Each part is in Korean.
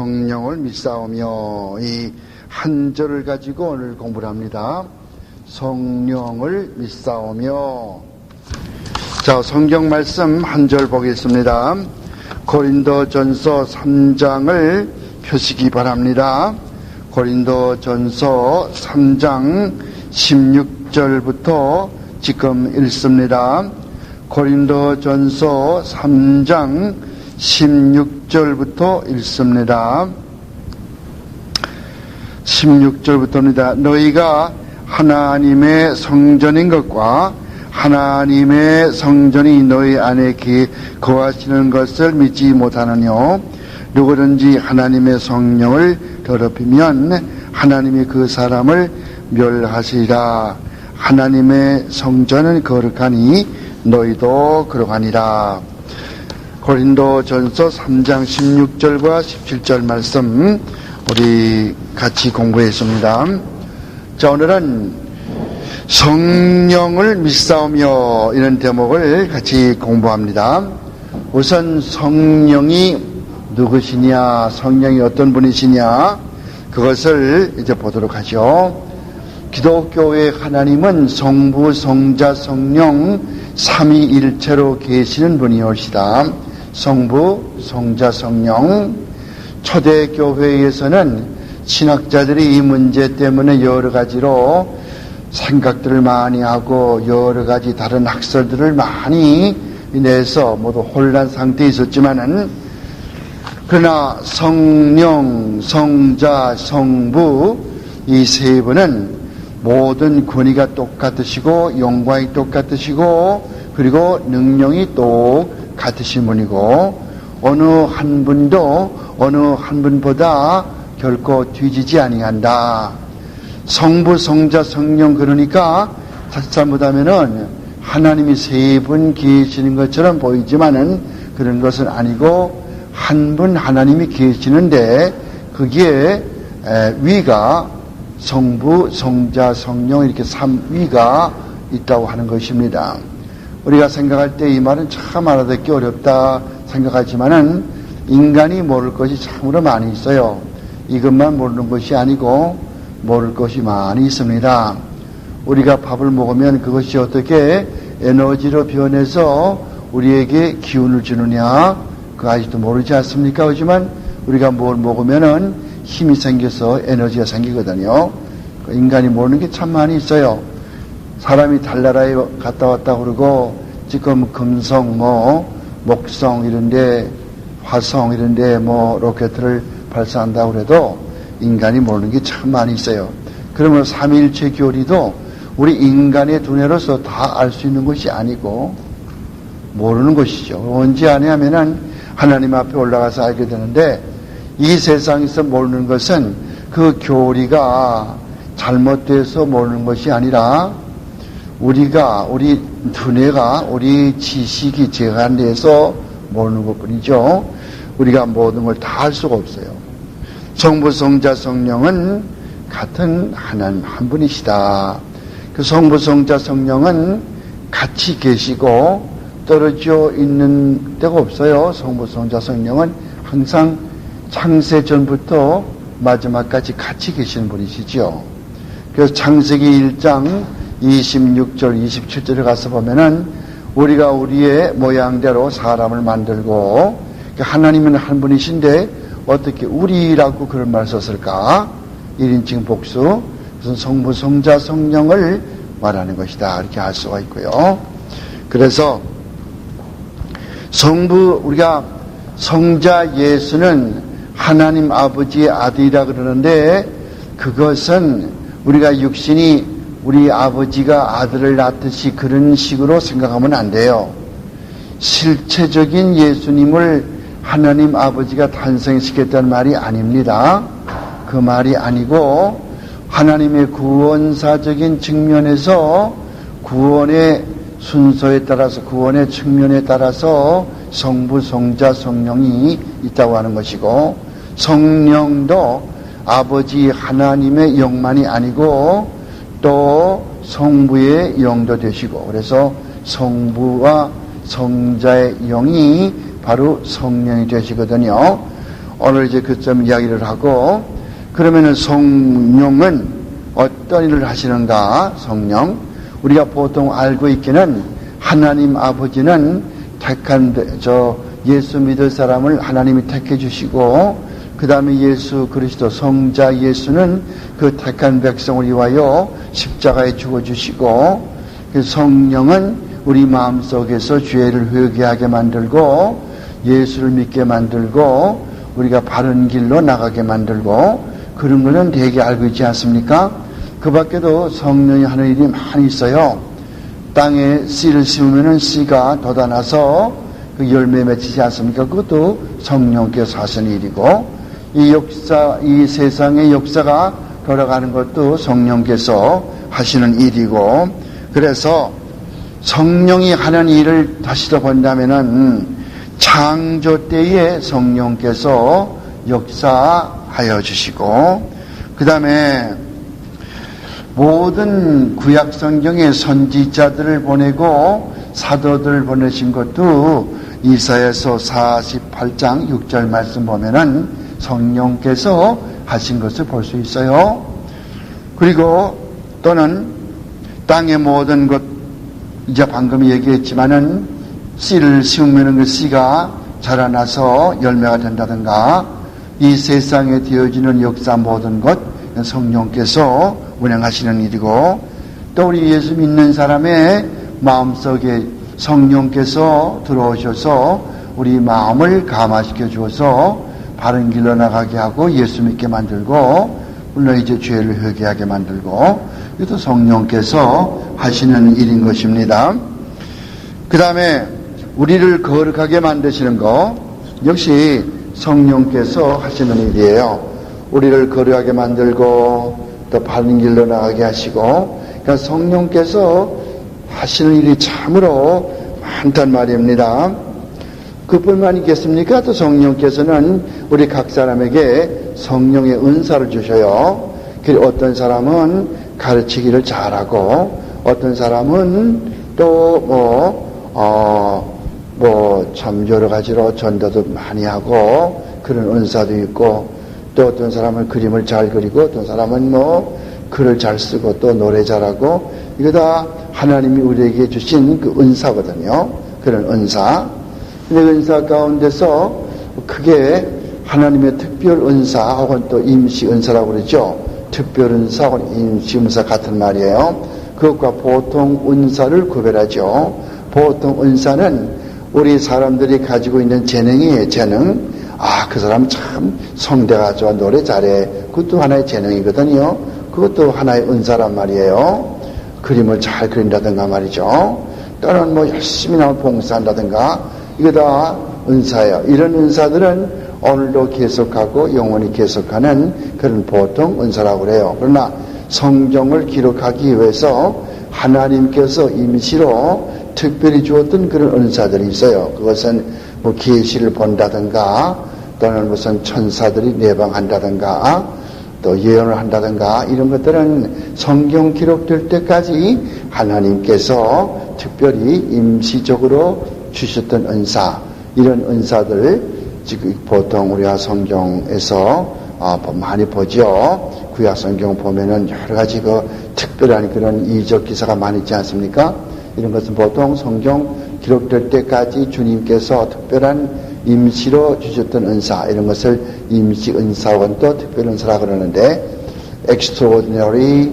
성령을 믿사오며 이 한 절을 가지고 오늘 공부를 합니다. 성령을 믿사오며. 자, 성경 말씀 한 절 보겠습니다. 고린도전서 3장을 펴시기 바랍니다. 고린도전서 3장 16절부터 지금 읽습니다. 고린도전서 3장 16절부터 읽습니다. 16절부터입니다. 너희가 하나님의 성전인 것과 하나님의 성전이 너희 안에 거하시는 것을 믿지 못하느뇨. 누구든지 하나님의 성령을 더럽히면 하나님이 그 사람을 멸하시리라. 하나님의 성전은 거룩하니 너희도 그러하니라. 고린도전서 3장 16절과 17절 말씀 우리 같이 공부했습니다. 자, 오늘은 성령을 믿사오며 이런 대목을 같이 공부합니다. 우선 성령이 누구시냐, 성령이 어떤 분이시냐, 그것을 이제 보도록 하죠. 기독교의 하나님은 성부, 성자, 성령 삼위일체로 계시는 분이옵시다. 성부, 성자, 성령. 초대교회에서는 신학자들이 이 문제 때문에 여러 가지로 생각들을 많이 하고 여러 가지 다른 학설들을 많이 내서 모두 혼란 상태에 있었지만은, 그러나 성령, 성자, 성부 이 세 분은 모든 권위가 똑같으시고 영광이 똑같으시고 그리고 능력이 똑같으신 분이고 어느 한 분도 어느 한 분보다 결코 뒤지지 아니한다. 성부, 성자, 성령, 그러니까 잘못하면은 하나님이 세 분 계시는 것처럼 보이지만은 그런 것은 아니고 한 분 하나님이 계시는데 거기에 위가 성부, 성자, 성령 이렇게 삼위가 있다고 하는 것입니다. 우리가 생각할 때 이 말은 참 알아듣기 어렵다 생각하지만은 인간이 모를 것이 참으로 많이 있어요. 이것만 모르는 것이 아니고 모를 것이 많이 있습니다. 우리가 밥을 먹으면 그것이 어떻게 에너지로 변해서 우리에게 기운을 주느냐, 그거 아직도 모르지 않습니까? 하지만 우리가 뭘 먹으면은 힘이 생겨서 에너지가 생기거든요. 인간이 모르는 게 참 많이 있어요. 사람이 달나라에 갔다 왔다 그러고 지금 금성, 목성 이런데, 화성 이런데 로켓을 발사한다고 그래도 인간이 모르는 게 참 많이 있어요. 그러면 삼위일체 교리도 우리 인간의 두뇌로서 다 알 수 있는 것이 아니고 모르는 것이죠. 언제 아냐면은 하나님 앞에 올라가서 알게 되는데, 이 세상에서 모르는 것은 그 교리가 잘못돼서 모르는 것이 아니라 우리 두뇌가 우리 지식이 제한돼서 모르는 것 뿐이죠. 우리가 모든 걸 다 할 수가 없어요. 성부, 성자, 성령은 같은 하나님 한 분이시다. 그 성부, 성자, 성령은 같이 계시고 떨어져 있는 데가 없어요. 성부, 성자, 성령은 항상 창세 전부터 마지막까지 같이 계시는 분이시죠. 그래서 창세기 1장 26절, 27절에 가서 보면은 우리가 우리의 모양대로 사람을 만들고, 하나님은 한 분이신데 어떻게 우리라고 그런 말을 썼을까? 1인칭 복수. 그래서 성부, 성자, 성령을 말하는 것이다. 이렇게 알 수가 있고요. 그래서 우리가 성자 예수는 하나님 아버지의 아들이라 그러는데, 그것은 우리가 육신이 우리 아버지가 아들을 낳듯이 그런 식으로 생각하면 안 돼요. 실체적인 예수님을 하나님 아버지가 탄생시켰다는 말이 아닙니다. 그 말이 아니고 하나님의 구원사적인 측면에서 구원의 순서에 따라서, 구원의 측면에 따라서 성부, 성자, 성령이 있다고 하는 것이고, 성령도 아버지 하나님의 영만이 아니고 또 성부의 영도 되시고, 그래서 성부와 성자의 영이 바로 성령이 되시거든요. 오늘 이제 그점 이야기를 하고, 그러면은 성령은 어떤 일을 하시는가? 성령. 우리가 보통 알고 있기는 하나님 아버지는 택한 예수 믿을 사람을 하나님이 택해 주시고, 그 다음에 예수 그리스도 성자 예수는 그 택한 백성을 위하여 십자가에 죽어주시고, 성령은 우리 마음속에서 죄를 회개하게 만들고 예수를 믿게 만들고 우리가 바른 길로 나가게 만들고, 그런 거는 되게 알고 있지 않습니까? 그 밖에도 성령이 하는 일이 많이 있어요. 땅에 씨를 심으면 씨가 돋아나서 그 열매 맺히지 않습니까? 그것도 성령께서 하시는 일이고, 이 세상의 역사가 돌아가는 것도 성령께서 하시는 일이고, 그래서 성령이 하는 일을 다시 더 본다면은 창조 때에 성령께서 역사하여 주시고, 그 다음에 모든 구약 성경의 선지자들을 보내고 사도들을 보내신 것도 이사야서 48장 6절 말씀 보면은 성령께서 하신 것을 볼 수 있어요. 그리고 또는 땅의 모든 것, 이제 방금 얘기했지만은 씨를 심으면 그 씨가 자라나서 열매가 된다든가, 이 세상에 되어지는 역사 모든 것 성령께서 운행하시는 일이고, 또 우리 예수 믿는 사람의 마음속에 성령께서 들어오셔서 우리 마음을 감화시켜 주어서 바른 길로 나가게 하고 예수 믿게 만들고, 물론 이제 죄를 회개하게 만들고, 이것도 성령께서 하시는 일인 것입니다. 그 다음에 우리를 거룩하게 만드시는 것 역시 성령께서 하시는 일이에요. 우리를 거룩하게 만들고 또 바른 길로 나가게 하시고, 그러니까 성령께서 하시는 일이 참으로 많단 말입니다. 그뿐만 있겠습니까? 또 성령께서는 우리 각 사람에게 성령의 은사를 주셔요. 어떤 사람은 가르치기를 잘하고, 어떤 사람은 또 참 여러 가지로 전도도 많이 하고 그런 은사도 있고, 또 어떤 사람은 그림을 잘 그리고, 어떤 사람은 글을 잘 쓰고, 또 노래 잘하고, 이거 다 하나님이 우리에게 주신 그 은사거든요. 그런 은사. 근데 은사 가운데서 크게 하나님의 특별 은사 혹은 또 임시 은사라고 그러죠. 특별 은사 혹은 임시 은사 같은 말이에요. 그것과 보통 은사를 구별하죠. 보통 은사는 우리 사람들이 가지고 있는 재능이에요. 재능. 그 사람 참 성대가 좋아, 노래 잘해. 그것도 하나의 재능이거든요. 그것도 하나의 은사란 말이에요. 그림을 잘 그린다든가 말이죠. 또는 열심히 나와 봉사한다든가, 이거 다 은사예요. 이런 은사들은 오늘도 계속하고 영원히 계속하는 그런 보통 은사라고 그래요. 그러나 성경을 기록하기 위해서 하나님께서 임시로 특별히 주었던 그런 은사들이 있어요. 그것은 계시를 본다든가, 또는 무슨 천사들이 내방한다든가, 또 예언을 한다든가, 이런 것들은 성경 기록될 때까지 하나님께서 특별히 임시적으로 주셨던 은사, 이런 은사들 지금 보통 우리가 성경에서 많이 보죠. 구약 성경 보면은 여러 가지 특별한 그런 이적 기사가 많이 있지 않습니까? 이런 것은 보통 성경 기록될 때까지 주님께서 특별한 임시로 주셨던 은사, 이런 것을 임시 은사원 또 특별 은사라고 그러는데, extraordinary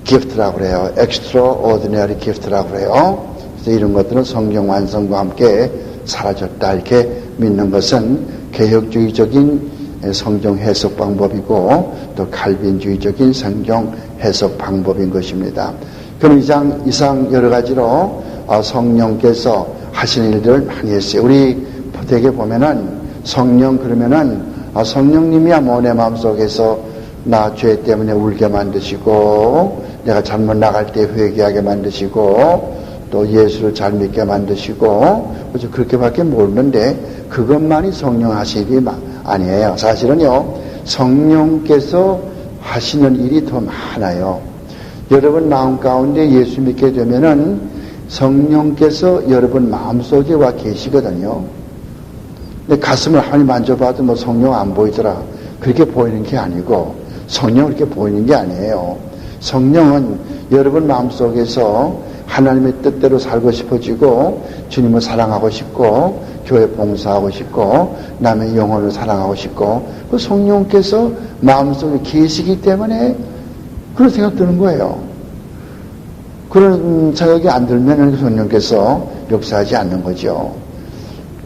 gift라고 그래요. extraordinary gift라고 그래요. 그래서 이런 것들은 성경 완성과 함께 사라졌다 이렇게 믿는 것은 개혁주의적인 성경 해석 방법이고, 또 칼빈주의적인 성경 해석 방법인 것입니다. 그럼 이상 여러 가지로 성령께서 하시는 일들을 많이 했어요. 우리 되게 보면은 성령 그러면은 성령님이야 내 마음속에서 나 죄 때문에 울게 만드시고, 내가 잘못 나갈 때 회개하게 만드시고, 또 예수를 잘 믿게 만드시고, 그래서 그렇게밖에 모르는데 그것만이 성령 하시는 일이 아니에요. 사실은요, 성령께서 하시는 일이 더 많아요. 여러분 마음 가운데 예수 믿게 되면은 성령께서 여러분 마음속에 와 계시거든요. 내 가슴을 하나님 만져봐도 뭐 성령 안 보이더라. 그렇게 보이는 게 아니고 성령 그렇게 보이는 게 아니에요. 성령은 여러분 마음속에서 하나님의 뜻대로 살고 싶어지고 주님을 사랑하고 싶고 교회 봉사하고 싶고 남의 영혼을 사랑하고 싶고 그 성령께서 마음속에 계시기 때문에 그런 생각 드는 거예요. 그런 생각이 안 들면 성령께서 역사하지 않는 거죠.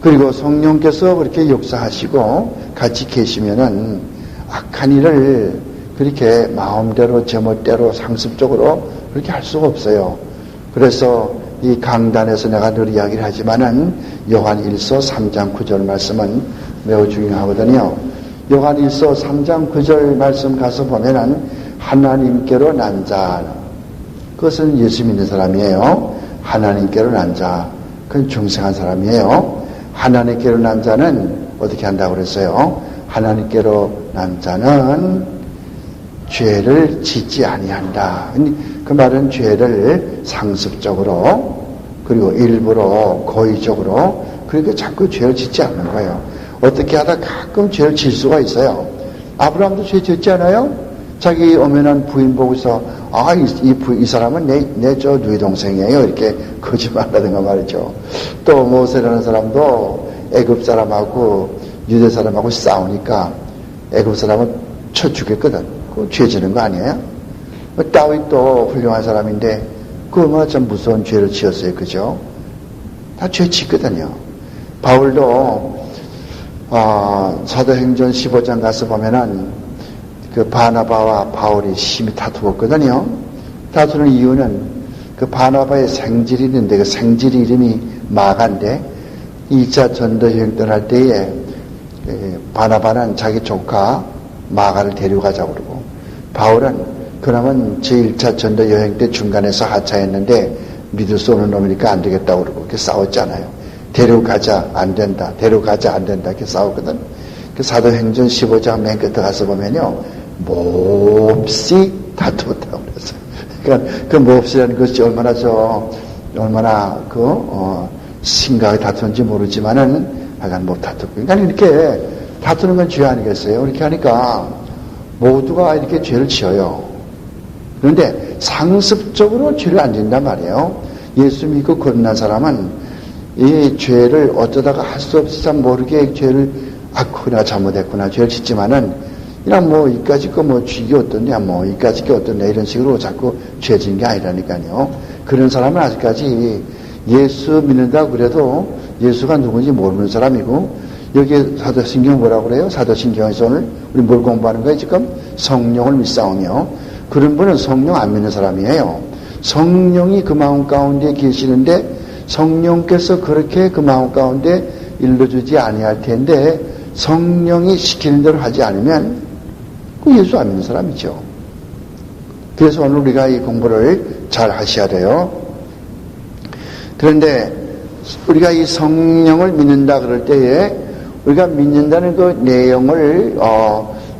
그리고 성령께서 그렇게 역사하시고 같이 계시면은 악한 일을 그렇게 마음대로 제멋대로 상습적으로 그렇게 할 수가 없어요. 그래서 이 강단에서 내가 늘 이야기를 하지만은 요한일서 3장 9절 말씀은 매우 중요하거든요. 요한일서 3장 9절 말씀 가서 보면은 하나님께로 난 자, 그것은 예수 믿는 사람이에요. 하나님께로 난 자, 그건 중생한 사람이에요. 하나님께로 난 자는 어떻게 한다고 그랬어요? 하나님께로 난 자는 죄를 짓지 아니한다. 그 말은 죄를 상습적으로 그리고 일부러 고의적으로 그렇게 자꾸 죄를 짓지 않는 거예요. 어떻게 하다 가끔 죄를 질 수가 있어요. 아브라함도 죄 짓지 않아요? 자기 오면한 부인 보고서 이 사람은 내 저 누이 동생이에요. 이렇게 거짓말하든가 말이죠. 또 모세라는 사람도 애굽 사람하고 유대 사람하고 싸우니까 애굽 사람은 쳐 죽였거든. 그 죄 지는 거 아니에요? 다윗도 훌륭한 사람인데 그거 참 무서운 죄를 지었어요. 그죠? 다 죄 짓거든요. 바울도 사도행전 15장 가서 보면은 그 바나바와 바울이 심히 다투었거든요. 다투는 이유는 그 바나바의 생질이 있는데 그 생질 이름이 마가인데 2차 전도 여행 떠날 때에 바나바는 자기 조카 마가를 데려가자고 그러고 바울은 그러면 제1차 전도 여행 때 중간에서 하차했는데 믿을 수 없는 놈이니까 안 되겠다고 그러고 이렇게 싸웠잖아요. 데려가자 안 된다. 데려가자 안 된다. 이렇게 싸웠거든. 그 사도행전 15장 맨 끝에 가서 보면요. 몹시 다투었다고 그랬어요. 그러니까 그 몹시라는 것이 얼마나 심각하게 다투는지 모르지만은 하여간 못 다투고. 그러니까 이렇게 다투는 건 죄 아니겠어요? 이렇게 하니까 모두가 이렇게 죄를 지어요. 그런데 상습적으로 죄를 안 짓는단 말이에요. 예수 믿고 거듭난 사람은 이 죄를 어쩌다가 할 수 없이 참 모르게 죄를 내가 잘못했구나 죄를 짓지만은 그냥 뭐 이까짓 거 뭐 쥐기 어떻냐 뭐 이까짓 게 어떻냐 이런 식으로 자꾸 죄 짓는 게 아니라니까요. 그런 사람은 아직까지 예수 믿는다고 그래도 예수가 누군지 모르는 사람이고 여기에 사도신경 뭐라고 그래요? 사도신경에서 오늘 우리 뭘 공부하는 거예요? 지금 성령을 믿사오며 그런 분은 성령 안 믿는 사람이에요. 성령이 그 마음 가운데 계시는데 성령께서 그렇게 그 마음 가운데 일러주지 아니할 텐데 성령이 시키는 대로 하지 않으면 그 예수 안 믿는 사람이죠. 그래서 오늘 우리가 이 공부를 잘 하셔야 돼요. 그런데 우리가 이 성령을 믿는다 그럴 때에 우리가 믿는다는 그 내용을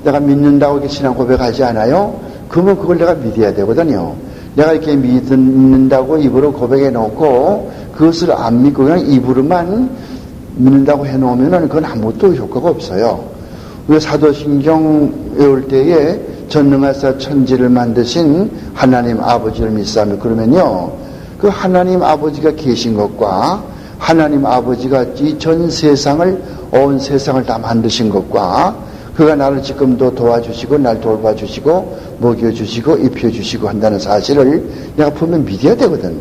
내가 믿는다고 이렇게 신앙 고백하지 않아요? 그러면 그걸 내가 믿어야 되거든요. 내가 이렇게 믿는다고 입으로 고백해 놓고 그것을 안 믿고 그냥 입으로만 믿는다고 해놓으면 그건 아무것도 효과가 없어요. 우리가 사도신경 외울 때에 전능하사 천지를 만드신 하나님 아버지를 믿사며 그러면요. 그 하나님 아버지가 계신 것과 하나님 아버지가 이 전 세상을 온 세상을 다 만드신 것과 그가 나를 지금도 도와주시고 날 돌봐주시고 먹여주시고 입혀주시고 한다는 사실을 내가 보면 믿어야 되거든.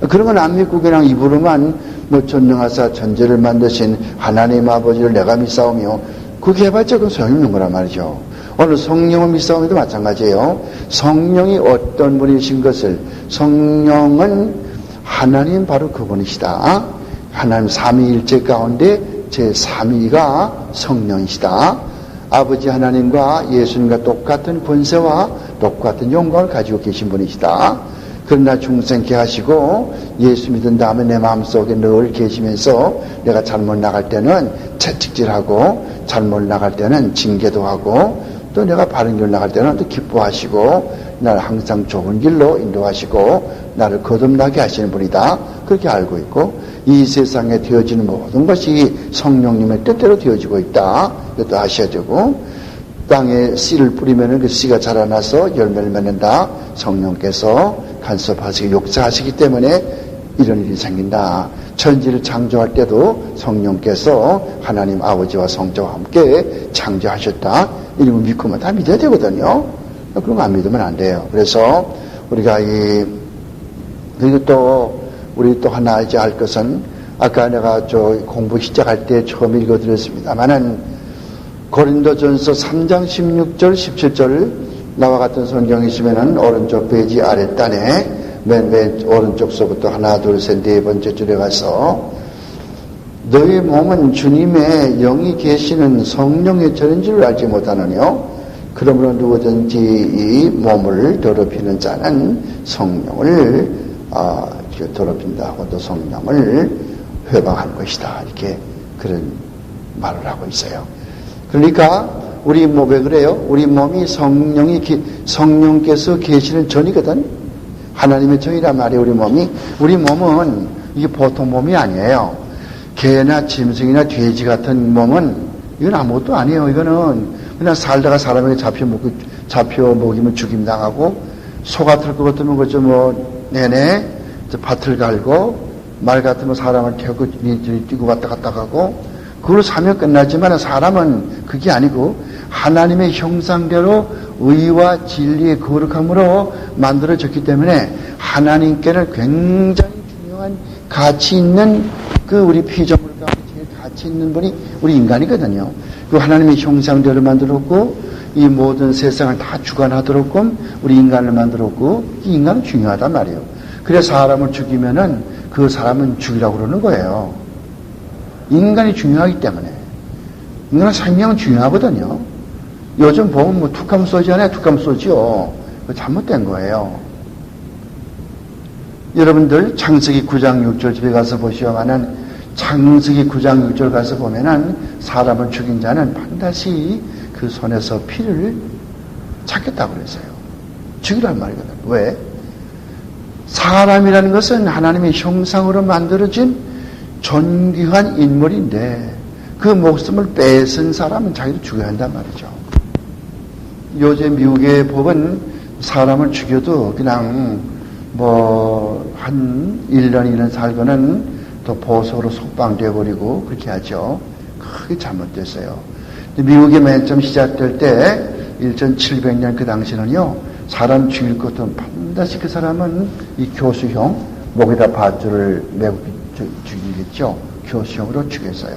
그런 건 안 믿고 그냥 입으로만 뭐 전능하사 천지를 만드신 하나님 아버지를 내가 믿사오며 그게 해봤자 그 소용없는 거란 말이죠. 오늘 성령을 믿사오며도 마찬가지예요. 성령이 어떤 분이신 것을 성령은 하나님 바로 그분이시다. 하나님 삼위일체 가운데 제3위가 성령이시다. 아버지 하나님과 예수님과 똑같은 권세와 똑같은 영광을 가지고 계신 분이시다. 그러나 중생케 하시고 예수 믿은 다음에 내 마음속에 늘 계시면서 내가 잘못 나갈 때는 채찍질하고 잘못 나갈 때는 징계도 하고 또 내가 바른 길 나갈 때는 또 기뻐하시고 나를 항상 좋은 길로 인도하시고 나를 거듭나게 하시는 분이다. 그렇게 알고 있고 이 세상에 되어지는 모든 것이 성령님의 뜻대로 되어지고 있다. 이것도 아셔야 되고 땅에 씨를 뿌리면 그 씨가 자라나서 열매를 맺는다. 성령께서 간섭하시고 역사하시기 때문에 이런 일이 생긴다. 천지를 창조할 때도 성령께서 하나님 아버지와 성자와 함께 창조하셨다. 이런 거 믿고만 다 믿어야 되거든요. 그런 거 안 믿으면 안 돼요. 그래서 우리가 그리고 또 우리 또 하나 이제 알 것은 아까 내가 공부 시작할 때 처음 읽어드렸습니다만은 고린도전서 3장 16절 17절 나와 같은 성경이 있으면은 오른쪽 페이지 아랫단에 맨 오른쪽서부터 하나 둘 셋 네 번째 줄에 가서 너희 몸은 주님의 영이 계시는 성령의 전인 줄 알지 못하느뇨. 그러므로 누구든지 이 몸을 더럽히는 자는 성령을 더럽힌다 하고 또 성령을 회방할 것이다. 이렇게 그런 말을 하고 있어요. 그러니까 우리 몸에 그래요. 우리 몸이 성령께서 계시는 전이거든. 하나님의 전이란 말이에요. 우리 몸은 이게 보통 몸이 아니에요. 개나 짐승이나 돼지 같은 몸은 이건 아무것도 아니에요. 이거는 그냥 살다가 사람에게 잡혀 먹이면 죽임 당하고 소 같을 것 같으면 그저 내내 밭을 갈고 말 같으면 사람을 태우고 뛰고 왔다 갔다 가고 그걸로 사면 끝나지만 사람은 그게 아니고 하나님의 형상대로 의와 진리의 거룩함으로 만들어졌기 때문에 하나님께는 굉장히 중요한 가치 있는 그 우리 피조물 가운데 제일 가치 있는 분이 우리 인간이거든요. 그 하나님의 형상대로 만들었고 이 모든 세상을 다 주관하도록끔 우리 인간을 만들었고 이 인간은 중요하단 말이에요. 그래서 사람을 죽이면은 그 사람은 죽이라고 그러는 거예요. 인간이 중요하기 때문에. 인간의 생명은 중요하거든요. 요즘 보면 툭하면 쏘잖아요. 툭하면 쏘지요. 그거 잘못된 거예요. 여러분들 창세기 9장 6절 집에 가서 보시오면은 창세기 9장 6절 가서 보면은 사람을 죽인 자는 반드시 그 손에서 피를 찾겠다고 그랬어요. 죽이란 말이거든. 왜? 사람이라는 것은 하나님의 형상으로 만들어진 존귀한 인물인데 그 목숨을 뺏은 사람은 자기를 죽여야 한단 말이죠. 요즘 미국의 법은 사람을 죽여도 그냥 한 1년 2년 살고는 또 보석으로 속방되어버리고 그렇게 하죠. 크게 잘못됐어요. 미국이 맨 처음 시작될 때 1700년 그 당시는요, 사람 죽일 것도 반드시 그 사람은 이 교수형, 목에다 밧줄을 메고 죽이겠죠. 교수형으로 죽였어요.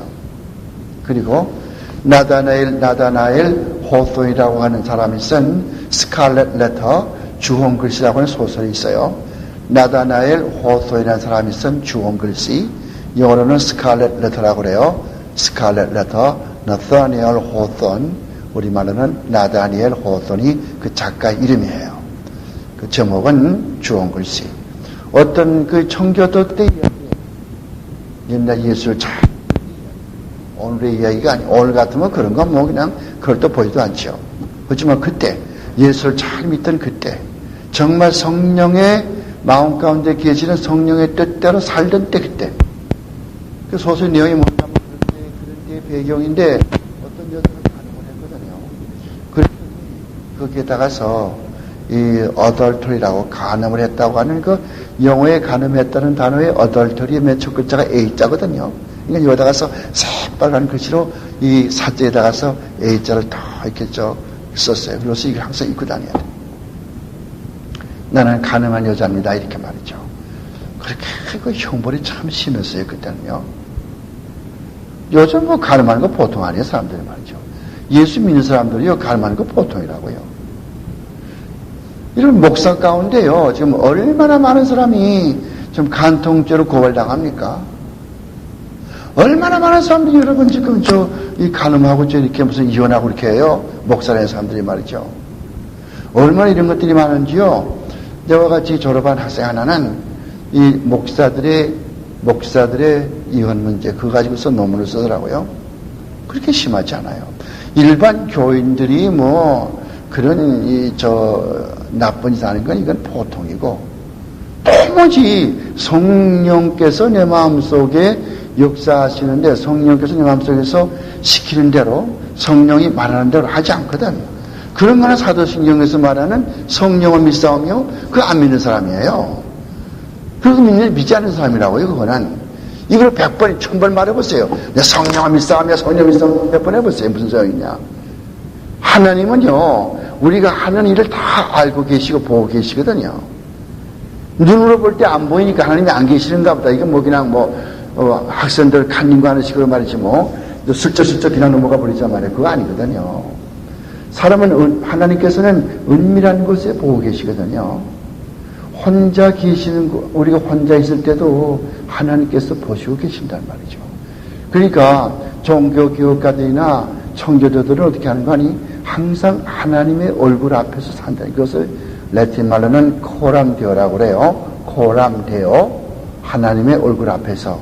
그리고 나다나엘 호소이라고 하는 사람이 쓴 스칼렛 레터, 주홍 글씨라고 하는 소설이 있어요. 나다나엘 호소이라는 사람이 쓴 주홍 글씨, 영어로는 스칼렛 레터라고 그래요. 스칼렛 레터, 나타니엘 호손, 우리말로는 나다니엘 호손이 그 작가 이름이에요. 그 제목은 주홍 글씨. 어떤 그 청교도 때 옛날 예술 잘 오늘의 이야기가 아니에요. 오늘 같으면 그런 건 그냥 그걸 또 보지도 않죠. 그렇지만 그때 예수를 잘 믿던 그때 정말 성령의 마음 가운데 계시는 성령의 뜻대로 살던 때 그때 그 소설 내용이 뭐냐면 그런 때의 배경인데 어떤 여자를 가늠을 했거든요. 그래서 거기에다가서 이 어덜터리라고 가늠을 했다고 하는 그 영어에 가늠했다는 단어의 어덜터리의 맨 첫 글자가 A자거든요. 그러니까 여기다가서 새빨간 글씨로 이 사자에다가서 A자를 다 이렇게 썼어요. 그래서 이걸 항상 입고 다녀야 돼. 나는 가늠한 여자입니다. 이렇게 말이죠. 그렇게 그 형벌이 참 심했어요. 그때는요. 요즘 가늠하는 거 보통 아니에요. 사람들이 말이죠. 예수 믿는 사람들이요. 가늠하는 거 보통이라고요. 이런 목사 가운데요. 지금 얼마나 많은 사람이 좀 간통죄로 고발당합니까? 얼마나 많은 사람들이 여러분 지금 이 가늠하고 이렇게 무슨 이혼하고 이렇게 해요. 목사라는 사람들이 말이죠. 얼마나 이런 것들이 많은지요. 내와 같이 졸업한 학생 하나는 이 목사들의 이혼 문제 그거 가지고서 논문을 쓰더라고요. 그렇게 심하지 않아요. 일반 교인들이 그런 나쁜 짓 하는 건 이건 보통이고 또 오로지 성령께서 내 마음속에 역사하시는데 성령께서 내 마음속에서 시키는 대로 성령이 말하는 대로 하지 않거든. 그런 거는 사도신경에서 말하는 성령을 믿사오며 그거 안 믿는 사람이에요. 그거 믿지 않는 사람이라고요. 그거는. 이걸 100번, 1000번 말해보세요. 내 성령을 믿사오며 성령을 믿사오며 100번 해보세요. 무슨 소용이냐. 하나님은요, 우리가 하는 일을 다 알고 계시고 보고 계시거든요. 눈으로 볼 때 안 보이니까 하나님이 안 계시는가 보다. 이건 뭐 그냥 학생들 칸님과 하는 식으로 말이지 슬쩍슬쩍 그냥 넘어가 버리자 말이에요. 그거 아니거든요. 사람은 하나님께서는 은밀한 곳에 보고 계시거든요. 혼자 계시는 우리가 혼자 있을 때도 하나님께서 보시고 계신단 말이죠. 그러니까 종교교육가들이나 청교도들은 어떻게 하는 거 아니? 항상 하나님의 얼굴 앞에서 산다. 이것을 라틴 말로는 코람데오라고 그래요. 코람데오. 하나님의 얼굴 앞에서.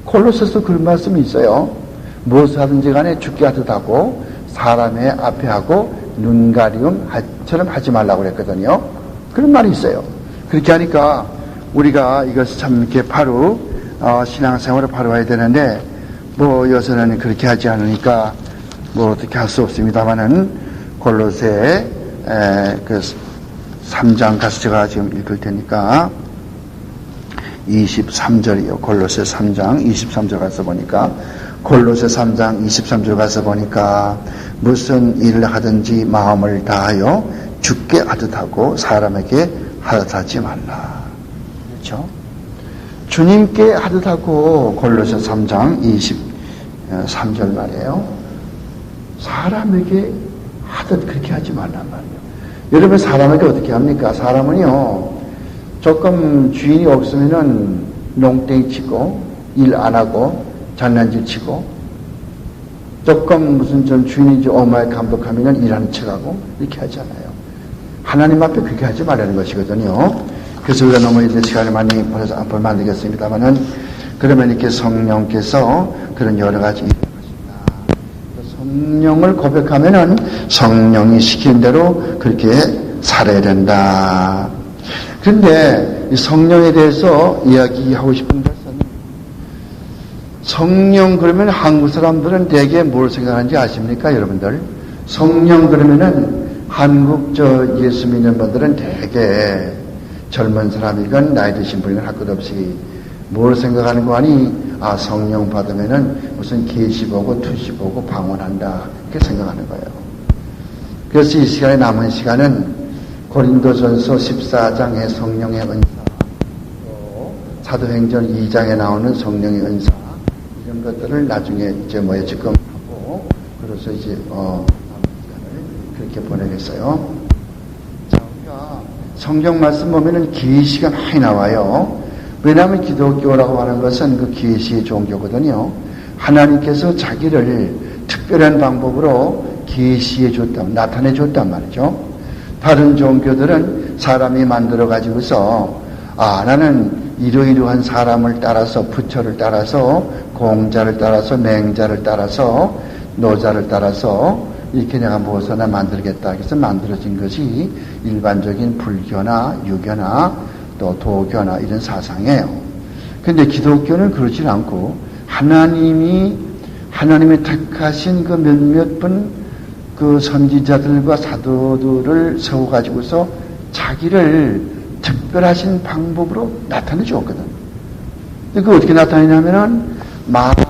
콜로새서 그런 말씀이 있어요. 무엇을 하든지 간에 죽게 하듯 하고 사람의 앞에 하고 눈가리움처럼 하지 말라고 그랬거든요. 그런 말이 있어요. 그렇게 하니까 우리가 이것을 참 이렇게 바로 신앙생활을 바로 해야 되는데 요새는 그렇게 하지 않으니까 어떻게 할 수 없습니다만은 골로새 그 3장 가서 제가 지금 읽을 테니까 23절이요. 골로새 3장 23절 가서 보니까 골로새 3장 23절 가서 보니까 무슨 일을 하든지 마음을 다하여 주께 하듯 하고 사람에게 하듯 하지 말라. 그렇죠? 주님께 하듯 하고 골로새 3장 23절 말이에요. 사람에게 하듯 그렇게 하지 말란 말이에요. 여러분 사람에게 어떻게 합니까? 사람은요 조금 주인이 없으면은 농땡이 치고 일 안 하고 장난질 치고 조금 무슨 좀 주인이 엄마의 감독하면은 일하는 척하고 이렇게 하잖아요. 하나님 앞에 그렇게 하지 말라는 것이거든요. 그래서 우리가 너무 이제 시간을 많이 벌면 안 되겠습니다만은 그러면 이렇게 성령께서 그런 여러 가지 일을 하신다. 성령을 고백하면은 성령이 시킨 대로 그렇게 살아야 된다. 그런데 이 성령에 대해서 이야기하고 싶은 것은 성령 그러면 한국 사람들은 대개 뭘 생각하는지 아십니까, 여러분들? 성령 그러면은 한국 예수 믿는 분들은 대개 젊은 사람이건 나이 드신 분이건 할 것 없이 뭘 생각하는 거 아니? 성령 받으면은 무슨 계시 보고 투시 보고 방언한다 이렇게 생각하는 거예요. 그래서 이 시간에 남은 시간은 고린도전서 14장의 성령의 은사, 또 사도행전 2장에 나오는 성령의 은사 이런 것들을 나중에 이제 지금 하고 그래서 이제 남은 시간을 그렇게 보내겠어요. 자, 우리가 성경 말씀 보면은 계시가 많이 나와요. 왜냐하면 기독교라고 하는 것은 그 계시의 종교거든요. 하나님께서 자기를 특별한 방법으로 계시해 줬단, 나타내 줬단 말이죠. 다른 종교들은 사람이 만들어 가지고서 나는 이러이러한 사람을 따라서 부처를 따라서 공자를 따라서 맹자를 따라서 노자를 따라서 이렇게 내가 무엇을 하나 만들겠다 해서 만들어진 것이 일반적인 불교나 유교나 또 도교나 이런 사상이에요. 그런데 기독교는 그렇지 않고 하나님의 택하신 그 몇몇 분 그 선지자들과 사도들을 세워가지고서 자기를 특별하신 방법으로 나타내 주었거든. 그 어떻게 나타내냐면은 말을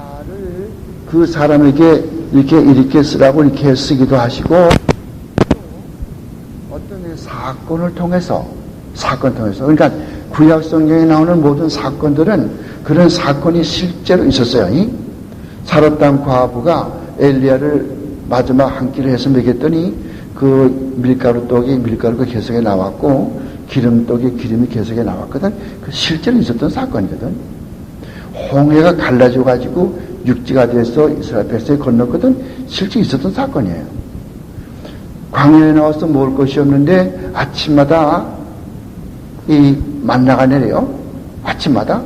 그 사람에게 이렇게 쓰라고 이렇게 쓰기도 하시고 어떤 사건을 통해서 그러니까 구약 성경에 나오는 모든 사건들은 그런 사건이 실제로 있었어요. 사렙당 과부가 엘리야를 마지막 한 끼를 해서 먹였더니 그 밀가루 밀가루가 계속에 나왔고 기름떡이 기름이 계속에 나왔거든. 그 실제로 있었던 사건이거든. 홍해가 갈라져 가지고 육지가 돼서 이스라엘 백성이 건넜거든. 실제 있었던 사건이에요. 광야에 나와서 먹을 것이 없는데 아침마다 이 만나가 내려요. 아침마다.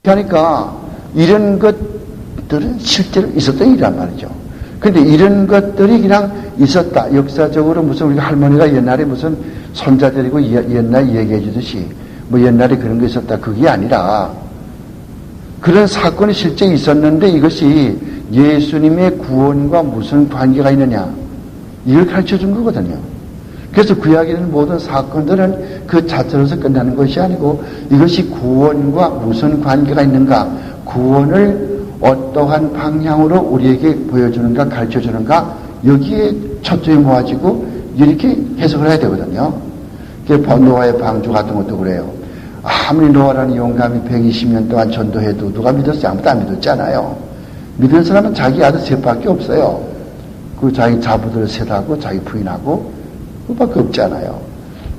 그러니까 이런 것들은 실제로 있었던 일이란 말이죠. 근데 이런 것들이 그냥 있었다. 역사적으로 무슨 우리 할머니가 옛날에 무슨 손자 데리고 옛날 얘기해 주듯이 뭐 옛날에 그런 게 있었다. 그게 아니라 그런 사건이 실제 있었는데 이것이 예수님의 구원과 무슨 관계가 있느냐. 이걸 가르쳐 준 거거든요. 그래서 구약에는 모든 사건들은 그 자체로서 끝나는 것이 아니고 이것이 구원과 무슨 관계가 있는가. 구원을 어떠한 방향으로 우리에게 보여주는가 가르쳐 주는가. 여기에 초점이 모아지고 이렇게 해석을 해야 되거든요. 노아의 방주 같은 것도 그래요. 아무리 노아라는 용감이 120년 동안 전도해도 누가 믿었어요? 아무도 안 믿었잖아요. 믿은 사람은 자기 아들 셋밖에 없어요. 그 자기 자부들 셋하고 자기 부인하고 그밖에 없잖아요.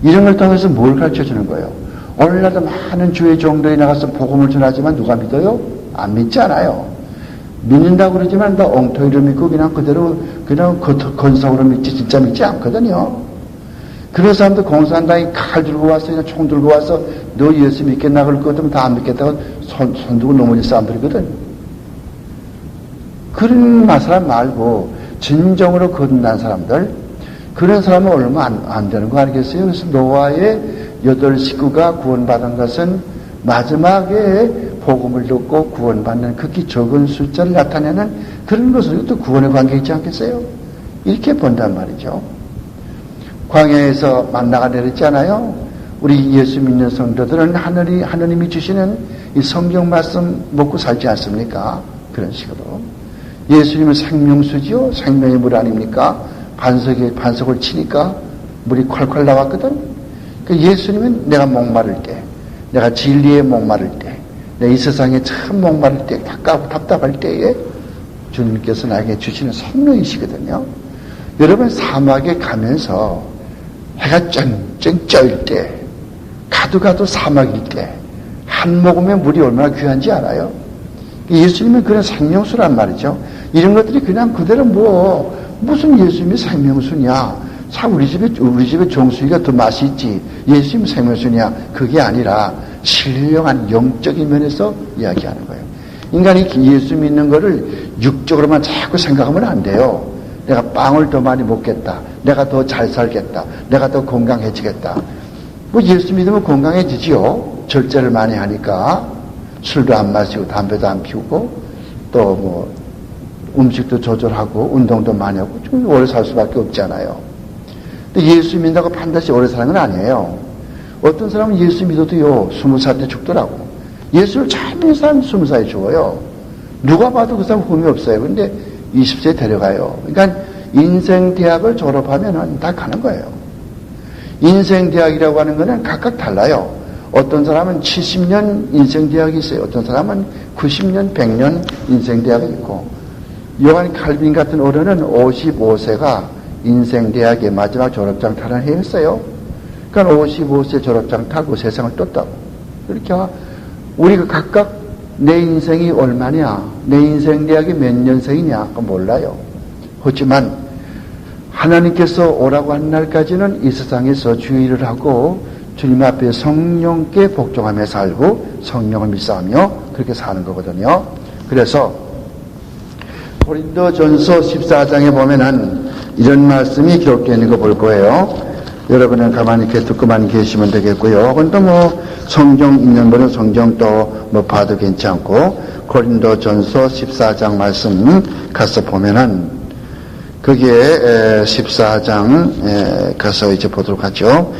이런 걸 통해서 뭘 가르쳐 주는 거예요? 오늘날도 많은 주의 종들이 나가서 복음을 전하지만 누가 믿어요? 안 믿잖아요. 믿는다고 그러지만 나 엉터리로 믿고 그냥 그대로 그냥 건성으로 믿지 진짜 믿지 않거든요. 그런 사람들 공산당이 칼 들고 와서 그냥 총 들고 와서 너 예수 믿겠나 그럴 것 같으면 다 안 믿겠다고 손 들고 넘어질 사람들이거든. 그런 사람 말고 진정으로 거듭난 사람들 그런 사람은 얼마 안 되는 거 아니겠어요? 그래서 노아의 8 식구가 구원받은 것은 마지막에 복음을 듣고 구원받는 극히 적은 숫자를 나타내는 그런 것으로 또 구원의 관계 있지 않겠어요? 이렇게 본단 말이죠. 광야에서 만나가 내렸잖아요. 우리 예수 믿는 성도들은 하느님이 주시는 이 성경 말씀 먹고 살지 않습니까? 그런 식으로. 예수님은 생명수지요? 생명의 물 아닙니까? 반석을 치니까 물이 콸콸 나왔거든? 그러니까 예수님은 내가 목마를 때, 내가 진리에 목마를 때, 내 이 세상에 참 목마를 때, 답답할 때에 주님께서 나에게 주시는 성령이시거든요. 여러분 사막에 가면서 해가 쨍쨍 쪄일 때, 가도 사막일 때, 한 모금의 물이 얼마나 귀한지 알아요? 예수님은 그런 생명수란 말이죠. 이런 것들이 그냥 그대로 무슨 예수님이 생명수냐. 참 우리 집에 정수기가 더 맛이 있지. 예수님 생명수냐. 그게 아니라 신령한 영적인 면에서 이야기하는 거예요. 인간이 예수 믿는 거를 육적으로만 자꾸 생각하면 안 돼요. 내가 빵을 더 많이 먹겠다. 내가 더 잘 살겠다. 내가 더 건강해지겠다. 뭐 예수 믿으면 건강해지지요. 절제를 많이 하니까 술도 안 마시고 담배도 안 피우고 또 음식도 조절하고 운동도 많이 하고 좀 오래 살 수밖에 없잖아요. 근데 예수 믿는다고 반드시 오래 사는 건 아니에요. 어떤 사람은 예수 믿어도요 20살 때 죽더라고. 예수를 잘 믿는 사람은 20살에 죽어요. 누가 봐도 그 사람 흠이 없어요. 근데 20세에 데려가요. 그러니까 인생 대학을 졸업하면은 다 가는 거예요. 인생 대학이라고 하는 거는 각각 달라요. 어떤 사람은 70년 인생 대학이 있어요. 어떤 사람은 90년, 100년 인생 대학이 있고, 요한 칼빈 같은 어른은 55세가 인생 대학의 마지막 졸업장 타는 해였어요. 그러니까 55세 졸업장 타고 세상을 떴다고. 그렇게 우리가 각각 내 인생이 얼마냐, 내 인생 대학이 몇 년생이냐, 몰라요. 하지만 하나님께서 오라고 한 날까지는 이 세상에서 주의를 하고 주님 앞에 성령께 복종하며 살고 성령을 믿사하며 그렇게 사는 거거든요. 그래서 고린도전서 14장에 보면은 이런 말씀이 기록되어 있는 거 볼 거예요. 여러분은 가만히 이렇게 듣고만 계시면 되겠고요. 근데 성경 있는 분은 성경 또 봐도 괜찮고 고린도전서 14장 말씀 가서 보면은 거기에 14장 가서 이제 보도록 하죠.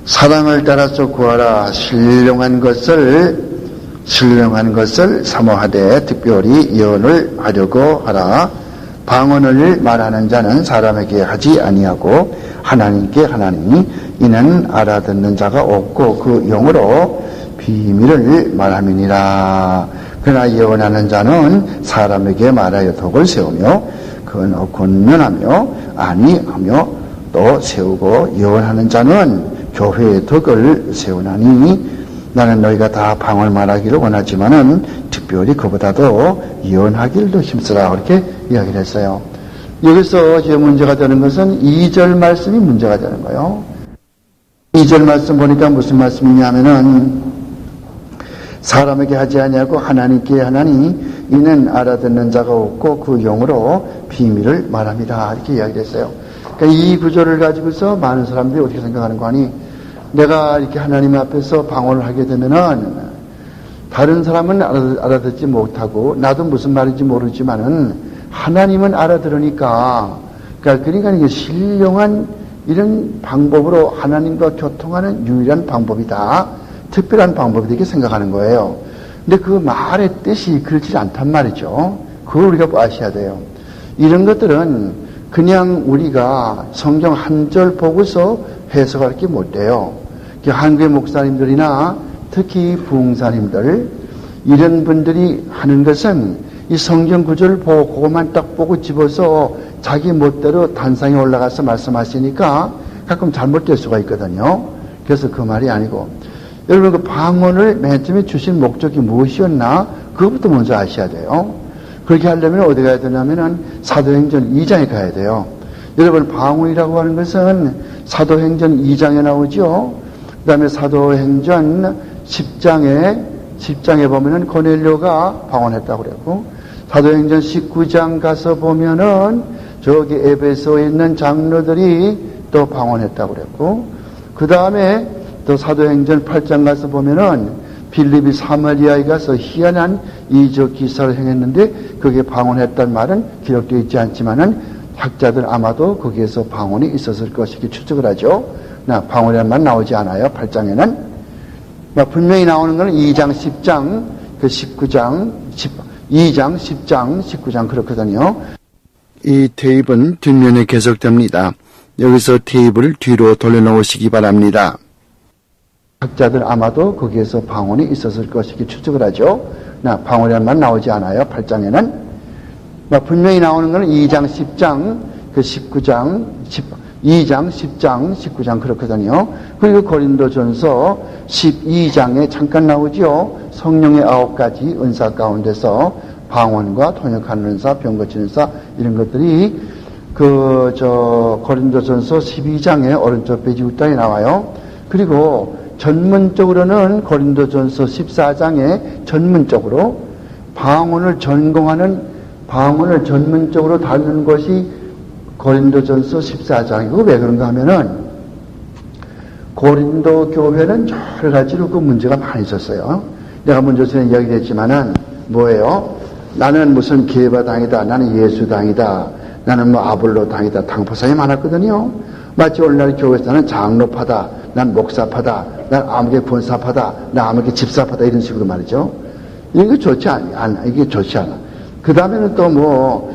사랑을 따라서 구하라. 신령한 것을 사모하되 특별히 예언을 하려고 하라. 방언을 말하는 자는 사람에게 하지 아니하고 하나님께 하나니 이는 알아듣는 자가 없고 그 영으로 비밀을 말함이니라. 그러나 예언하는 자는 사람에게 말하여 덕을 세우며 권면하며 아니하며 또 세우고 예언하는 자는 교회의 덕을 세우나니 나는 너희가 다 방언을 말하기를 원하지만은 특별히 그보다도 예언하기를 더 힘쓰라. 그렇게 이야기를 했어요. 여기서 제 문제가 되는 것은 2절 말씀이 문제가 되는 거예요. 2절 말씀 보니까 무슨 말씀이냐면은 사람에게 하지 아니하고 하나님께 하나니 이는 알아듣는 자가 없고 그 영으로 비밀을 말합니다. 이렇게 이야기를 했어요. 그러니까 이 구절을 가지고서 많은 사람들이 어떻게 생각하는 거 아니 내가 이렇게 하나님 앞에서 방언을 하게 되면은 다른 사람은 알아듣지 못하고 나도 무슨 말인지 모르지만은 하나님은 알아들으니까 그러니까 이게 신령한 이런 방법으로 하나님과 교통하는 유일한 방법이다. 특별한 방법이다. 이렇게 생각하는 거예요. 근데 그 말의 뜻이 그렇지 않단 말이죠. 그걸 우리가 아셔야 돼요. 이런 것들은 그냥 우리가 성경 한 절 보고서 해석할 게 못 돼요. 한국의 목사님들이나 특히 부흥사님들 이런 분들이 하는 것은 이 성경 구절을 보고 그것만 딱 보고 집어서 자기 멋대로 단상에 올라가서 말씀하시니까 가끔 잘못될 수가 있거든요. 그래서 그 말이 아니고 여러분 그 방언을 맨 처음에 주신 목적이 무엇이었나 그것부터 먼저 아셔야 돼요. 그렇게 하려면 어디 가야 되냐면은 사도행전 2장에 가야 돼요. 여러분 방언이라고 하는 것은 사도행전 2장에 나오죠. 그 다음에 사도행전 10장에 보면은 고넬료가 방언했다고 그랬고 사도행전 19장 가서 보면은 저기 에베소에 있는 장로들이 또 방언했다고 그랬고 그 다음에 또 사도행전 8장 가서 보면은 빌립이 사마리아에 가서 희한한 이적 기사를 행했는데 거기에 방언했다는 말은 기록되어 있지 않지만은 학자들 아마도 거기에서 방언이 있었을 것이기 추측을 하죠. 방언이라는 말 나오지 않아요. 8장에는. 분명히 나오는 건 2장, 10장, 19장, 2장, 10장, 19장 그렇거든요. 이 테이프는 뒷면에 계속됩니다. 여기서 테이프를 뒤로 돌려놓으시기 바랍니다. 학자들 아마도 거기에서 방언이 있었을 것이기 추측을 하죠. 방언이라는 말 나오지 않아요. 8장에는. 분명히 나오는 건 2장, 10장, 19장, 2장, 10장, 19장 그렇거든요. 그리고 고린도전서 12장에 잠깐 나오죠. 성령의 9가지 은사 가운데서 방언과 통역하는 은사, 병 고치는 은사 이런 것들이 고린도전서 12장에 오른쪽 페이지 윗단에 나와요. 그리고 전문적으로는 고린도전서 14장에 전문적으로 방언을 전문적으로 다루는 것이 고린도전서 14장이고 왜 그런가 하면은 고린도 교회는 여러 가지로 그 문제가 많이 있었어요. 내가 먼저 전에 이야기를 했지만은 뭐예요? 나는 무슨 게바당이다. 나는 예수당이다. 나는 아볼로당이다. 당포상이 많았거든요. 마치 오늘날 교회에서 나는 장로파다. 난 목사파다. 난 아무개 권사파다. 난 아무개 집사파다. 이런 식으로 말이죠. 이게 좋지 않아. 이게 좋지 않아. 그 다음에는 또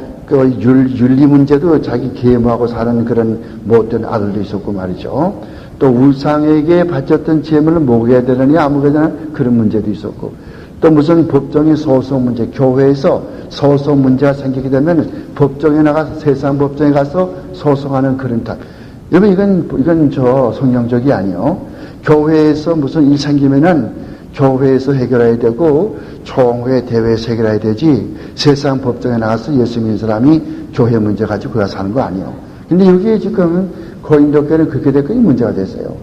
윤리 문제도 자기 계모하고 사는 그런 못된 아들도 있었고 말이죠. 또 우상에게 바쳤던 재물을 먹여야 되느니 아무거나 그런 문제도 있었고 또 무슨 법정의 소송 문제, 교회에서 소송 문제가 생기게 되면 법정에 나가서 세상 법정에 가서 소송하는 그런 탓. 여러분 이건 성경적이 아니요. 교회에서 무슨 일 생기면은 교회에서 해결해야 되고 총회 대회에서 해결해야 되지 세상 법정에 나가서 예수 믿는 사람이 교회 문제 가지고 그가 사는 거 아니에요. 근데 여기에 지금 고린도 교회는 그렇게 됐고 이 문제가 됐어요.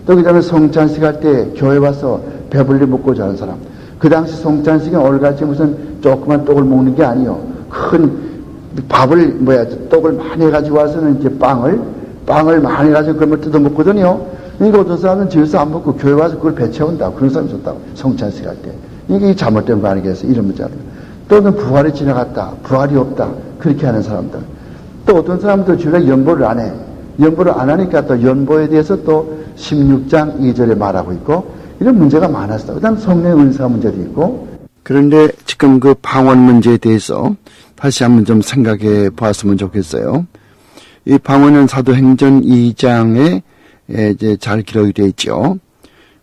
또 그 다음에 성찬식 할 때 교회 와서 배불리 먹고 자는 사람. 그 당시 성찬식은 오늘같이 무슨 조그만 떡을 먹는 게 아니에요. 큰 떡을 많이 해가지고 와서는 이제 빵을 많이 해가지고 그걸 뜯어 먹거든요. 그러니까 어떤 사람은 집에서 안 먹고 교회 와서 그걸 배채운다. 그런 사람이 있었다고. 성찬식 할 때. 이게 잘못된 거 아니겠어요? 이런 문제들. 또는 부활이 지나갔다. 부활이 없다. 그렇게 하는 사람들. 또 어떤 사람도 주일에 연보를 안 해. 연보를 안 하니까 또 연보에 대해서 또 16장 2절에 말하고 있고 이런 문제가 많았어. 그 다음 성령의 은사 문제도 있고. 그런데 지금 그 방언 문제에 대해서 다시 한번 좀 생각해 보았으면 좋겠어요. 이 방언은 사도행전 2장에 이제 잘 기록이 되어 있죠.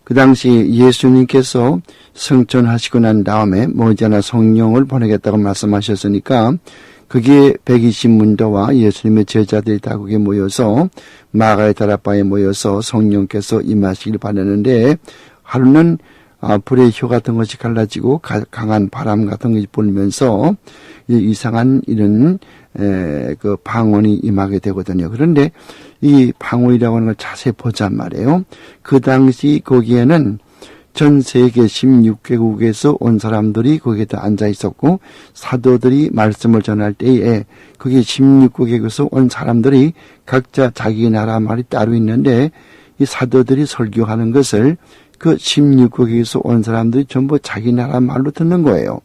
그 당시 예수님께서 승천하시고 난 다음에 머지않아 성령을 보내겠다고 말씀하셨으니까 거기에 120문도와 예수님의 제자들이 다 거기에 모여서 마가의 다락방에 모여서 성령께서 임하시길 바라는데 하루는 불의 효 같은 것이 갈라지고 강한 바람 같은 것이 불면서 이상한 이런 그 방언이 임하게 되거든요. 그런데 이 방언이라고 하는 걸 자세히 보자 말이에요. 그 당시 거기에는 전 세계 16개국에서 온 사람들이 거기에 다 앉아 있었고 사도들이 말씀을 전할 때에 거기 16개국에서 온 사람들이 각자 자기 나라 말이 따로 있는데 이 사도들이 설교하는 것을 그 16국에서 온 사람들이 전부 자기 나라 말로 듣는 거예요.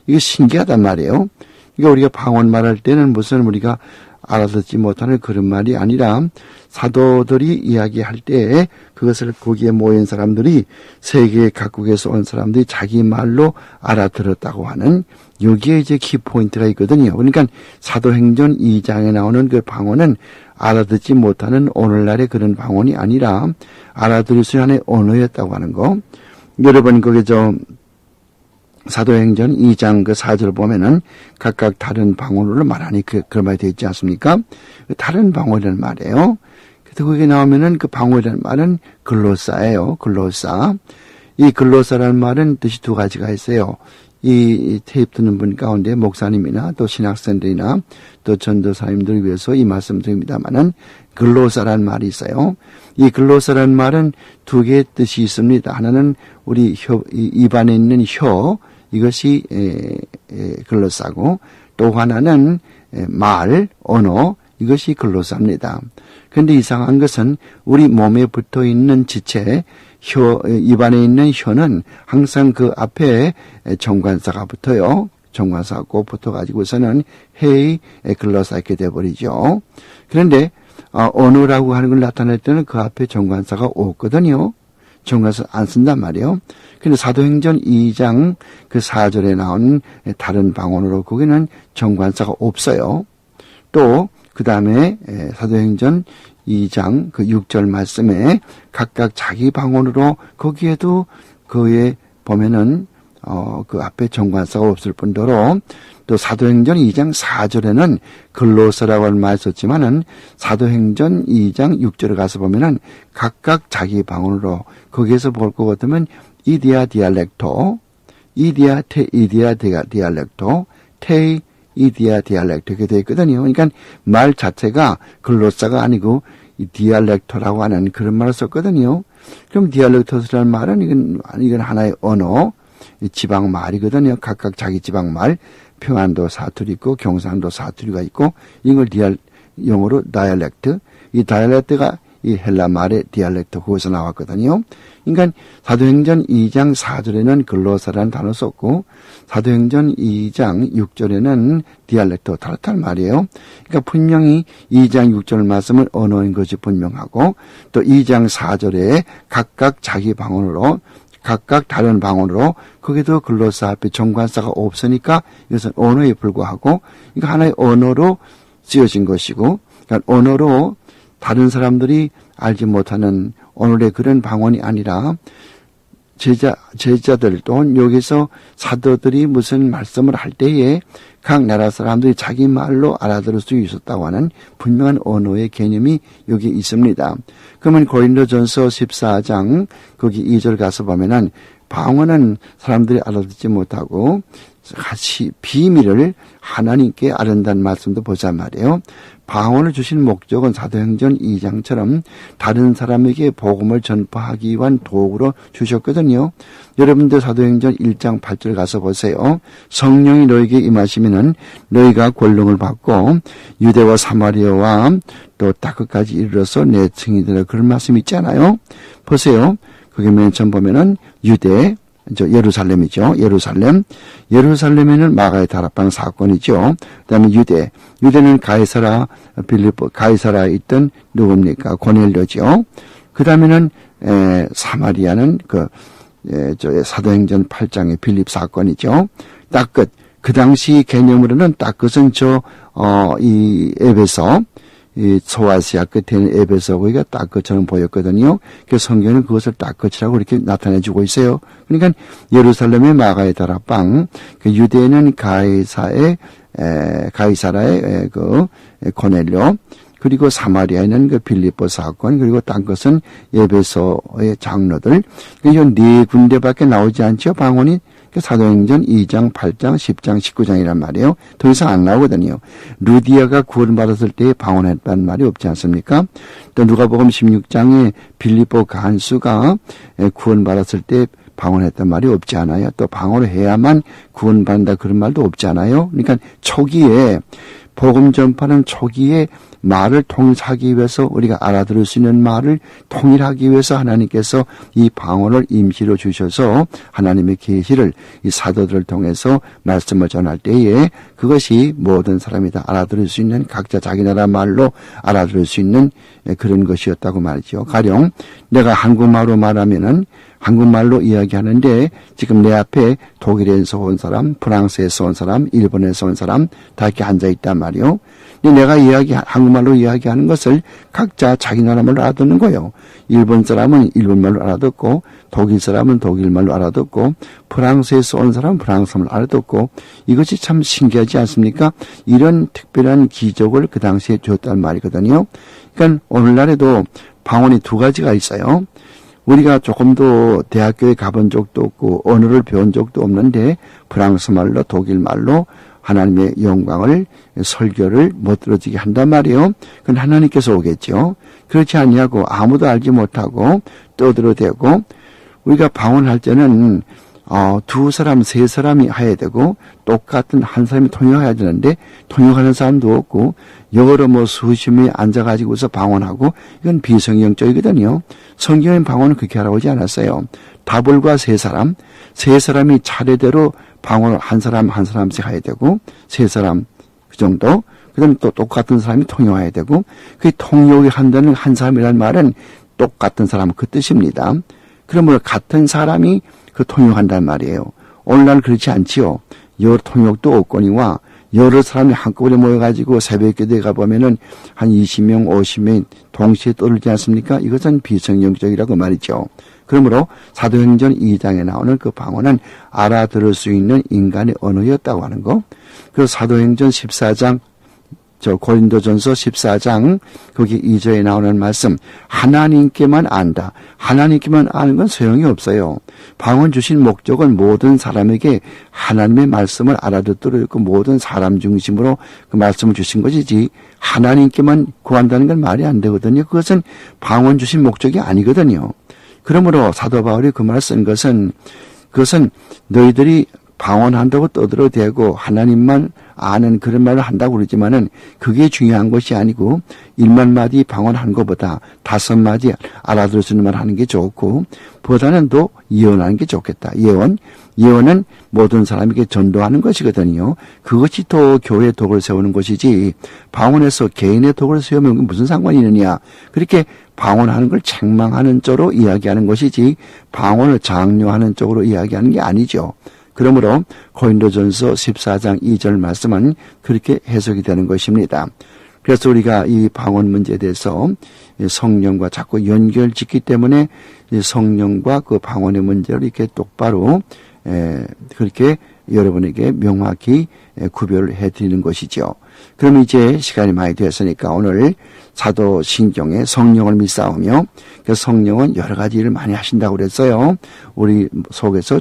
이게 신기하단 말이에요. 그러니까 우리가 방언 말할 때는 무슨 우리가 알아듣지 못하는 그런 말이 아니라 사도들이 이야기할 때 그것을 거기에 모인 사람들이 세계 각국에서 온 사람들이 자기 말로 알아들었다고 하는 여기에 이제 키포인트가 있거든요. 그러니까 사도행전 2장에 나오는 그 방언은 알아듣지 못하는 오늘날의 그런 방언이 아니라 알아들을 수 있는 언어였다고 하는 거. 여러분 거기 사도행전 2장 그 4절 보면은 각각 다른 방언으로 말하니 그런 말이 되어 있지 않습니까? 다른 방언이라는 말이에요. 그래서 거기에 나오면은 그 방언이라는 말은 글로사예요. 글로사. 이 글로사라는 말은 뜻이 두 가지가 있어요. 이 테이프 듣는 분 가운데 목사님이나 또 신학생들이나 또 전도사님들을 위해서 이 말씀 드립니다만은 글로사라는 말이 있어요. 이 글로사라는 말은 두 개의 뜻이 있습니다. 하나는 우리 입안에 있는 혀, 이것이 글로사고 또 하나는 말, 언어, 이것이 글로사입니다. 그런데 이상한 것은 우리 몸에 붙어 있는 지체, 입안에 있는 혀는 항상 그 앞에 정관사가 붙어요. 정관사가 꼭 붙어가지고서는 헤이 글로사 이렇게 돼버리죠. 그런데 언어라고 하는 걸 나타낼 때는 그 앞에 정관사가 없거든요. 정관사 안 쓴단 말이에요. 근데 사도행전 2장 그 4절에 나온 다른 방언으로 거기는 정관사가 없어요. 또 그 다음에 사도행전 2장 그 6절 말씀에 각각 자기 방언으로 거기에도 그에 보면은 그 앞에 정관사가 없을 뿐더러 또 사도행전 2장 4절에는 글로서라고 하는 말이 썼지만은 사도행전 2장 6절에 가서 보면은 각각 자기 방언으로 거기에서 볼 것 같으면 이디아 디알렉토, 이디아 디알렉토, 테이 이디아 디알렉토 이렇게 되어 있거든요. 그러니까 말 자체가 글로사가 아니고 이 디알렉토라고 하는 그런 말을 썼거든요. 그럼 디알렉토라는 말은 이건 하나의 언어, 지방 말이거든요. 각각 자기 지방 말, 평안도 사투리 있고 경상도 사투리가 있고 이걸 영어로 다이알렉트, 이 다이알렉트가 이 헬라 말의 디알렉트 거기서 나왔거든요. 그러니까 사도행전 2장 4절에는 글로사라는 단어 썼고 사도행전 2장 6절에는 디알렉트 다르다는 말이에요. 그러니까 분명히 2장 6절 말씀은 언어인 것이 분명하고 또 2장 4절에 각각 자기 방언으로 각각 다른 방언으로 거기도 글로사 앞에 정관사가 없으니까 이것은 언어에 불과하고 그러니까 하나의 언어로 쓰여진 것이고 그러니까 언어로 다른 사람들이 알지 못하는 오늘의 그런 방언이 아니라 제자들 또는 여기서 사도들이 무슨 말씀을 할 때에 각 나라 사람들이 자기 말로 알아들을 수 있었다고 하는 분명한 언어의 개념이 여기 있습니다. 그러면 고린도전서 14장 거기 2절 가서 보면은 방언은 사람들이 알아듣지 못하고 같이 비밀을 하나님께 아른다는 말씀도 보자 말이에요. 방언을 주신 목적은 사도행전 2장처럼 다른 사람에게 복음을 전파하기 위한 도구로 주셨거든요. 여러분들 사도행전 1장 8절 가서 보세요. 성령이 너에게 임하시면은 너희가 권능을 받고 유대와 사마리아와 또 땅끝까지 이르러서 내 증인되라 그런 말씀 있잖아요. 보세요. 거기 맨 처음 보면은 유대, 예루살렘이죠. 예루살렘에는 마가의 다락방 사건이죠. 그다음에 유대는 가이사라에 있던 누굽니까? 고넬료죠. 그다음에는 사마리아는 사도행전 8장의 빌립 사건이죠. 땅끝. 그 당시 개념으로는 땅끝은 이 에베소, 이 소아시아 끝에 있는 에베소 거기가 땅끝처럼 보였거든요. 그래서 성경은 그것을 땅끝이라고 이렇게 나타내주고 있어요. 그러니까 예루살렘의 마가의 다락방, 유대는 가이사라의 고넬료, 그리고 사마리아에는 빌립보 사건, 그리고 땅끝은 에베소의 장로들. 이 네 군데밖에 나오지 않죠, 방언이. 사도행전 2장, 8장, 10장, 19장이란 말이에요. 더 이상 안 나오거든요. 루디아가 구원받았을 때 방언했다는 말이 없지 않습니까? 또 누가복음 16장에 빌립보 간수가 구원받았을 때 방언했단 말이 없지 않아요. 또 방언을 해야만 구원받는다 그런 말도 없지 않아요. 그러니까 초기에 복음 전파는 초기에 말을 통일하기 위해서 우리가 알아들을 수 있는 말을 통일하기 위해서 하나님께서 이 방언을 임시로 주셔서 하나님의 계시를 이 사도들을 통해서 말씀을 전할 때에 그것이 모든 사람이 다 알아들을 수 있는 각자 자기 나라 말로 알아들을 수 있는 그런 것이었다고 말이죠. 가령 내가 한국말로 말하면은 한국말로 이야기하는데 지금 내 앞에 독일에서 온 사람, 프랑스에서 온 사람, 일본에서 온 사람 다 이렇게 앉아있단 말이요. 근데 내가 한국말로 이야기하는 것을 각자 자기 나라 말로 알아듣는 거예요. 일본 사람은 일본말로 알아듣고 독일 사람은 독일말로 알아듣고 프랑스에서 온 사람은 프랑스말로 알아듣고 이것이 참 신기하지 않습니까? 이런 특별한 기적을 그 당시에 줬단 말이거든요. 그러니까 오늘날에도 방언이 두 가지가 있어요. 우리가 조금도 대학교에 가본 적도 없고 언어를 배운 적도 없는데 프랑스 말로 독일 말로 하나님의 영광을 설교를 못 들어지게 한단 말이에요. 그건 하나님께서 오겠죠. 그렇지 아니하고 아무도 알지 못하고 떠들어대고 우리가 방언할 때는 두 사람, 세 사람이 해야 되고 똑같은 한 사람이 통역해야 되는데 통역하는 사람도 없고 여러 수십 명이 앉아가지고서 방언하고 이건 비성경적이거든요. 성경의 방언은 그렇게 하라고 하지 않았어요. 다불과 세 사람이 차례대로 방언을 한 사람 한 사람씩 해야 되고 세 사람 그 정도 그 다음에 또 똑같은 사람이 통역해야 되고 그 통역이 한다는 한 사람이라는 말은 똑같은 사람 그 뜻입니다. 그러므로 같은 사람이 그 통역한단 말이에요. 오늘날 그렇지 않지요. 여러 통역도 없거니와 여러 사람이 한꺼번에 모여가지고 새벽기도에 가보면은 한 20명, 50명 동시에 떠들지 않습니까? 이것은 비성경적이라고 말이죠. 그러므로 사도행전 2장에 나오는 그 방언은 알아들을 수 있는 인간의 언어였다고 하는 거. 그래서 사도행전 14장 고린도전서 14장 거기 2절에 나오는 말씀 하나님께만 안다. 하나님께만 아는 건 소용이 없어요. 방언 주신 목적은 모든 사람에게 하나님의 말씀을 알아듣도록 했고 모든 사람 중심으로 그 말씀을 주신 것이지 하나님께만 구한다는 건 말이 안 되거든요. 그것은 방언 주신 목적이 아니거든요. 그러므로 사도 바울이 그 말 쓴 것은 그것은 너희들이 방언한다고 떠들어대고 하나님만 아는 그런 말을 한다고 그러지만은 그게 중요한 것이 아니고 1만 마디 방언한 것보다 5마디 알아들을 수 있는 말 하는 게 좋고 보다는 더 예언하는 게 좋겠다. 예언은 모든 사람에게 전도하는 것이거든요. 그것이 또 교회의 덕을 세우는 것이지 방언에서 개인의 덕을 세우면 무슨 상관이 있느냐. 그렇게 방언하는 걸 책망하는 쪽으로 이야기하는 것이지 방언을 장려하는 쪽으로 이야기하는 게 아니죠. 그러므로 고린도전서 14장 2절 말씀은 그렇게 해석이 되는 것입니다. 그래서 우리가 이 방언 문제에 대해서 성령과 자꾸 연결짓기 때문에 성령과 그 방언의 문제를 이렇게 똑바로 그렇게 여러분에게 명확히 구별을 해드리는 것이죠. 그럼 이제 시간이 많이 되었으니까 오늘 사도신경의 성령을 믿사오며 그 성령은 여러 가지 일을 많이 하신다고 그랬어요. 우리 속에서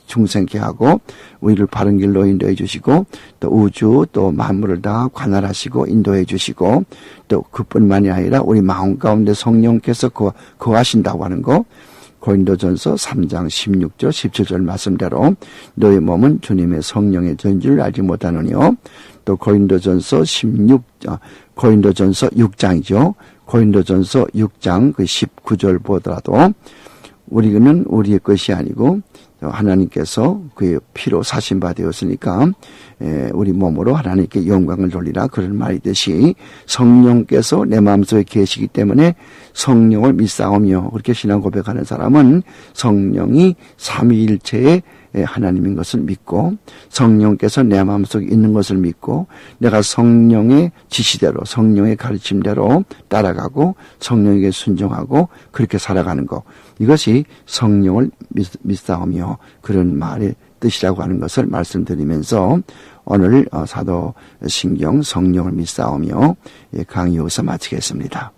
중생케 하고 우리를 바른 길로 인도해 주시고 또 우주 또 만물을 다 관할하시고 인도해 주시고 또 그뿐만이 아니라 우리 마음 가운데 성령께서 거하신다고 하는 거 고린도전서 3장 16절 17절 말씀대로 너의 몸은 주님의 성령의 전주를 알지 못하느니요. 또 고린도전서 6장이죠. 고린도전서 6장 그 19절 보더라도 우리는 우리의 것이 아니고 하나님께서 그의 피로 사신 바 되었으니까 우리 몸으로 하나님께 영광을 돌리라 그런 말이듯이 성령께서 내 마음속에 계시기 때문에 성령을 믿사오며 그렇게 신앙 고백하는 사람은 성령이 삼위일체의 하나님인 것을 믿고 성령께서 내 마음속에 있는 것을 믿고 내가 성령의 지시대로 성령의 가르침대로 따라가고 성령에게 순종하고 그렇게 살아가는 것 이것이 성령을 믿사오며 그런 말의 뜻이라고 하는 것을 말씀드리면서 오늘 사도신경 성령을 믿사오며 강의 여기서 마치겠습니다.